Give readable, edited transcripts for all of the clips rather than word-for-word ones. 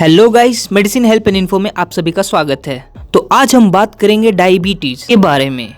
Hello guys, medicine help and info में आप सभी का स्वागत है। तो आज हम बात करेंगे डायबिटीज के बारे में।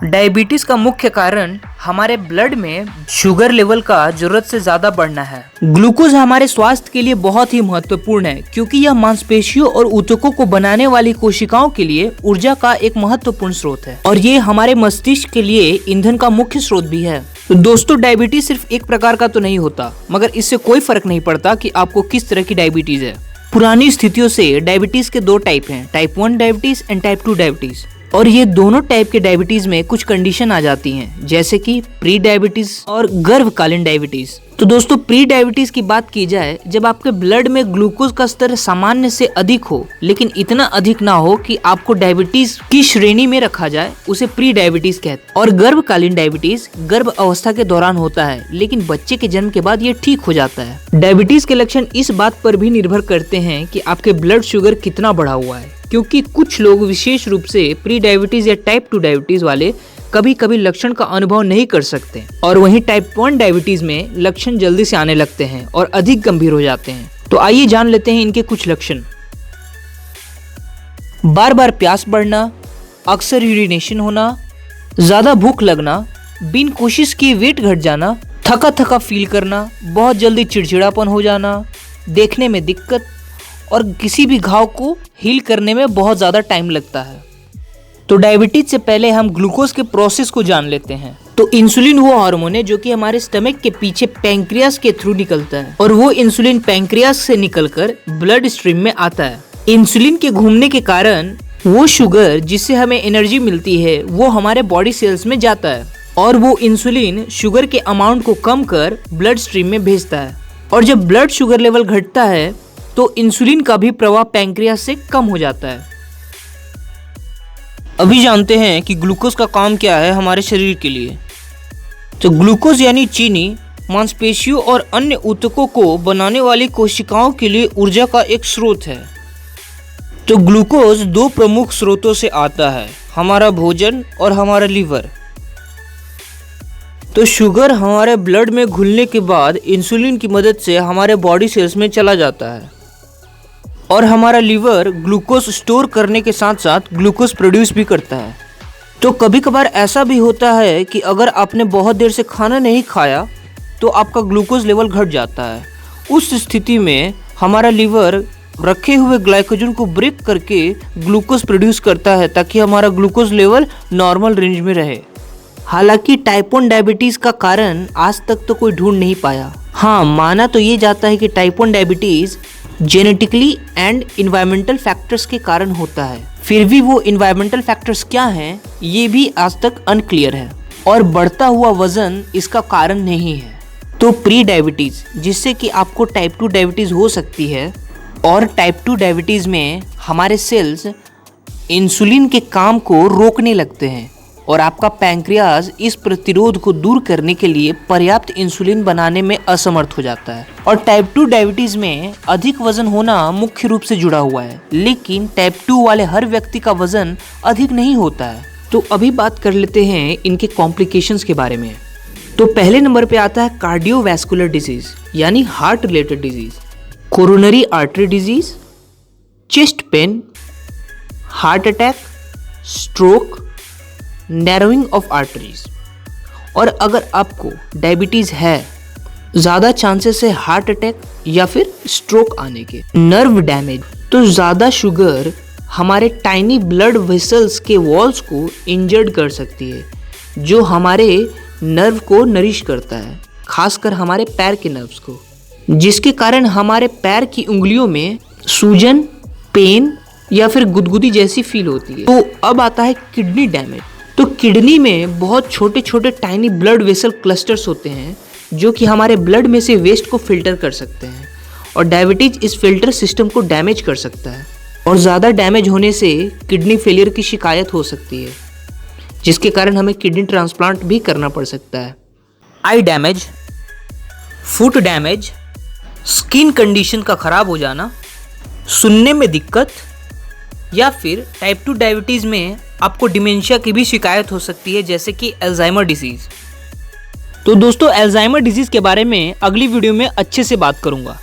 डायबिटीज का मुख्य कारण हमारे ब्लड में शुगर लेवल का जरूरत से ज्यादा बढ़ना है। ग्लूकोज हमारे स्वास्थ्य के लिए बहुत ही महत्वपूर्ण है क्योंकि यह मांसपेशियों और ऊतकों को बनाने वाली कोशिकाओं के लिए ऊर्जा का एक महत्वपूर्ण स्रोत है और ये हमारे मस्तिष्क के लिए ईंधन का मुख्य स्रोत भी है। तो दोस्तों, डायबिटीज सिर्फ एक प्रकार का तो नहीं होता, मगर इससे कोई फर्क नहीं पड़ता कि आपको किस तरह की डायबिटीज है। पुरानी स्थितियों से डायबिटीज के दो टाइप हैं, type 1 diabetes and type 2 diabetes. और ये दोनों टाइप के डायबिटीज में कुछ कंडीशन आ जाती हैं, जैसे कि प्री डायबिटीज और गर्भकालीन डायबिटीज। तो दोस्तों, प्री डायबिटीज की बात की जाए, जब आपके ब्लड में ग्लूकोज का स्तर सामान्य से अधिक हो लेकिन इतना अधिक ना हो कि आपको डायबिटीज की श्रेणी में रखा जाए, उसे प्री डायबिटीज कहते हैं। और गर्भकालीन डायबिटीज गर्भ अवस्था के दौरान होता है लेकिन बच्चे के जन्म के बाद ये ठीक हो जाता है। डायबिटीज के लक्षण इस बात पर भी निर्भर करते हैं कि आपके ब्लड शुगर कितना बढ़ा हुआ है, क्योंकि कुछ लोग विशेष रूप से प्री डायबिटीज या टाइप 2 डायबिटीज वाले कभी कभी लक्षण का अनुभव नहीं कर सकते और वहीं टाइप 1 डायबिटीज में लक्षण जल्दी से आने लगते हैं और अधिक गंभीर हो जाते हैं। तो आइए जान लेते हैं इनके कुछ लक्षण। बार बार प्यास बढ़ना, अक्सर यूरिनेशन होना, ज्यादा भूख लगना, बिन कोशिश किए वेट घट जाना, थका थका फील करना, बहुत जल्दी चिड़चिड़ापन हो जाना, देखने में दिक्कत और किसी भी घाव को हील करने में बहुत ज़्यादा टाइम लगता है। तो डायबिटीज से पहले हम ग्लूकोज के प्रोसेस को जान लेते हैं। तो इंसुलिन वो हार्मोन है जो कि हमारे स्टमक के पीछे पैंक्रियास के थ्रू निकलता है और वो इंसुलिन पैंक्रियास से निकलकर ब्लड स्ट्रीम में आता है। इंसुलिन के घूमने के कारण वो शुगर जिससे हमें एनर्जी मिलती है वो हमारे बॉडी सेल्स में जाता है और वो इंसुलिन शुगर के अमाउंट को कम कर ब्लड स्ट्रीम में भेजता है। और जब ब्लड शुगर लेवल घटता है तो इंसुलिन का भी प्रवाह पैंक्रियास से कम हो जाता है। अभी जानते हैं कि ग्लूकोज का काम क्या है हमारे शरीर के लिए। तो ग्लूकोज यानी चीनी मांसपेशियों और अन्य ऊतकों को बनाने वाली कोशिकाओं के लिए ऊर्जा का एक स्रोत है। तो ग्लूकोज दो प्रमुख स्रोतों से आता है, हमारा भोजन और हमारा लीवर। तो शुगर हमारे ब्लड में घुलने के बाद इंसुलिन की मदद से हमारे बॉडी सेल्स में चला जाता है और हमारा लीवर ग्लूकोज स्टोर करने के साथ साथ ग्लूकोज प्रोड्यूस भी करता है। तो कभी कभार ऐसा भी होता है कि अगर आपने बहुत देर से खाना नहीं खाया तो आपका ग्लूकोज लेवल घट जाता है। उस स्थिति में हमारा लीवर रखे हुए ग्लाइकोजन को ब्रेक करके ग्लूकोज प्रोड्यूस करता है ताकि हमारा ग्लूकोज लेवल नॉर्मल रेंज में रहे। हालांकि टाइप 1 डायबिटीज का कारण आज तक तो कोई ढूंढ नहीं पाया। हाँ, माना तो ये जाता है कि type 1 diabetes genetically and environmental factors के कारण होता है। फिर भी वो इन्वायरमेंटल फैक्टर्स क्या हैं ये भी आज तक अनक्लियर है और बढ़ता हुआ वजन इसका कारण नहीं है। तो प्री डायबिटीज जिससे कि आपको टाइप 2 डायबिटीज हो सकती है और टाइप 2 डायबिटीज में हमारे सेल्स इंसुलिन के काम को रोकने लगते हैं और आपका पैंक्रियाज इस प्रतिरोध को दूर करने के लिए पर्याप्त इंसुलिन बनाने में असमर्थ हो जाता है। और टाइप 2 डायबिटीज में अधिक वजन होना मुख्य रूप से जुड़ा हुआ है, लेकिन टाइप 2 वाले हर व्यक्ति का वजन अधिक नहीं होता है। तो अभी बात कर लेते हैं इनके कॉम्प्लिकेशंस के बारे में। तो पहले नंबर पे आता है कार्डियोवैस्कुलर डिजीज यानी heart related disease, coronary artery disease, chest pain, heart attack, stroke, narrowing of arteries. और अगर आपको डायबिटीज है, ज़्यादा चांसेस है हार्ट अटैक या फिर स्ट्रोक आने के। नर्व डैमेज, तो ज़्यादा शुगर हमारे टाइनी ब्लड वेसल्स के वॉल्स को इंजर्ड कर सकती है जो हमारे नर्व को नरिश करता है, खासकर हमारे पैर के नर्व्स को, जिसके कारण हमारे पैर की उंगलियों में सूजन, पेन या फिर गुदगुदी जैसी फील होती है। तो अब आता है किडनी डैमेज। तो किडनी में बहुत छोटे छोटे टाइनी ब्लड वेसल क्लस्टर्स होते हैं जो कि हमारे ब्लड में से वेस्ट को फिल्टर कर सकते हैं और डायबिटीज इस फिल्टर सिस्टम को डैमेज कर सकता है और ज़्यादा डैमेज होने से किडनी फेलियर की शिकायत हो सकती है, जिसके कारण हमें किडनी ट्रांसप्लांट भी करना पड़ सकता है। Eye damage, foot damage, skin condition का खराब हो जाना, सुनने में दिक्कत या फिर टाइप 2 डायबिटीज़ में आपको डिमेंशिया की भी शिकायत हो सकती है, जैसे कि अल्जाइमर डिजीज़। तो दोस्तों, अल्जाइमर डिजीज़ के बारे में अगली वीडियो में अच्छे से बात करूंगा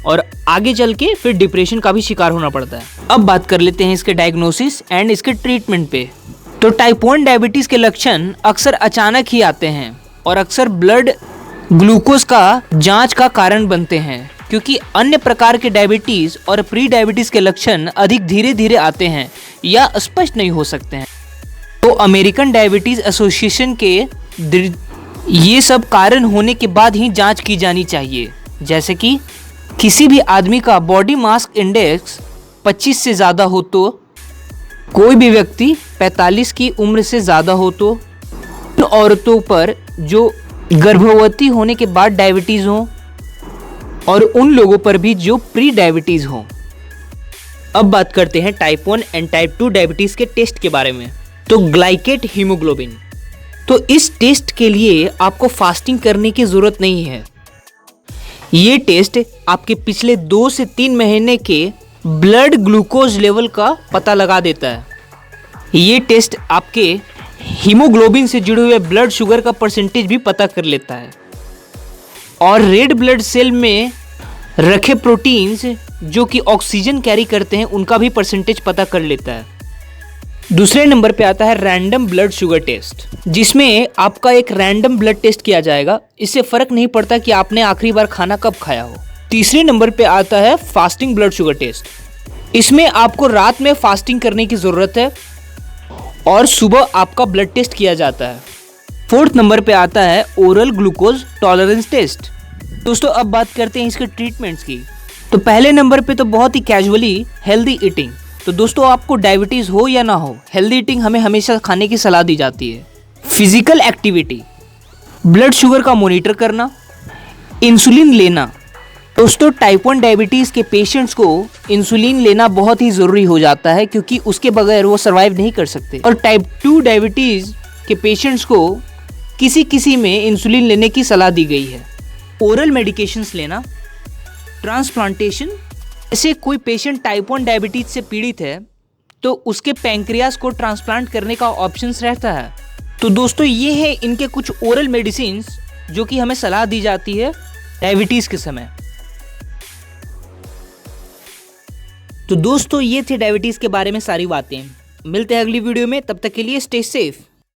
और आगे चल के फिर डिप्रेशन का भी शिकार होना पड़ता है। अब बात कर लेते हैं इसके डायग्नोसिस एंड इसके ट्रीटमेंट पे। तो टाइप 1 डायबिटीज के लक्षण अक्सर अचानक ही आते हैं और अक्सर ब्लड ग्लूकोज का जांच का कारण बनते हैं, क्योंकि अन्य प्रकार के डायबिटीज और प्री डायबिटीज के लक्षण अधिक धीरे धीरे आते हैं या स्पष्ट नहीं हो सकते हैं। तो अमेरिकन डायबिटीज एसोसिएशन के ये सब कारण होने के बाद ही जांच की जानी चाहिए, जैसे कि किसी भी आदमी का बॉडी मास इंडेक्स 25 से ज़्यादा हो, तो कोई भी व्यक्ति 45 की उम्र से ज़्यादा हो, तो उन औरतों पर जो गर्भवती होने के बाद डायबिटीज़ हो और उन लोगों पर भी जो प्री डायबिटीज़ हो। अब बात करते हैं टाइप 1 एंड टाइप 2 डायबिटीज़ के टेस्ट के बारे में। तो ग्लाइकेट हीमोग्लोबिन, तो इस टेस्ट के लिए आपको फास्टिंग करने की ज़रूरत नहीं है। ये टेस्ट आपके पिछले 2 से 3 महीने के ब्लड ग्लूकोज लेवल का पता लगा देता है। ये टेस्ट आपके हीमोग्लोबिन से जुड़े हुए ब्लड शुगर का परसेंटेज भी पता कर लेता है और रेड ब्लड सेल में रखे प्रोटीन्स जो कि ऑक्सीजन कैरी करते हैं उनका भी परसेंटेज पता कर लेता है। दूसरे नंबर पे आता है रैंडम ब्लड शुगर टेस्ट, जिसमें आपका एक रैंडम ब्लड टेस्ट किया जाएगा। इससे फर्क नहीं पड़ता कि आपने आखिरी बार खाना कब खाया हो। तीसरे नंबर पे आता है फास्टिंग ब्लड शुगर टेस्ट। इसमें आपको रात में फास्टिंग करने की ज़रूरत है और सुबह आपका ब्लड टेस्ट किया जाता है। फोर्थ नंबर पे आता है ओरल ग्लूकोज टॉलरेंस टेस्ट। दोस्तों अब बात करते हैं इसके ट्रीटमेंट्स की। तो पहले नंबर पे तो बहुत ही कैजुअली हेल्दी ईटिंग। तो दोस्तों आपको डायबिटीज़ हो या ना हो, हेल्दी ईटिंग हमें हमेशा खाने की सलाह दी जाती है। फिजिकल एक्टिविटी, ब्लड शुगर का मॉनिटर करना, इंसुलिन लेना। दोस्तों टाइप 1 डायबिटीज़ के पेशेंट्स को इंसुलिन लेना बहुत ही ज़रूरी हो जाता है, क्योंकि उसके बगैर वो सर्वाइव नहीं कर सकते। और टाइप 2 डायबिटीज़ के पेशेंट्स को किसी में इंसुलिन लेने की सलाह दी गई है। ओरल मेडिकेशंस लेना, ट्रांसप्लांटेशन, ऐसे कोई पेशेंट टाइप 1 डायबिटीज से पीड़ित है तो उसके पैंक्रियास को ट्रांसप्लांट करने का ऑप्शंस रहता है। तो दोस्तों ये है इनके कुछ ओरल मेडिसिन्स जो कि हमें सलाह दी जाती है डायबिटीज़ के समय। तो दोस्तों ये थे डायबिटीज़ के बारे में सारी बातें। मिलते हैं अगली वीडियो में, तब तक के लिए स्टे सेफ।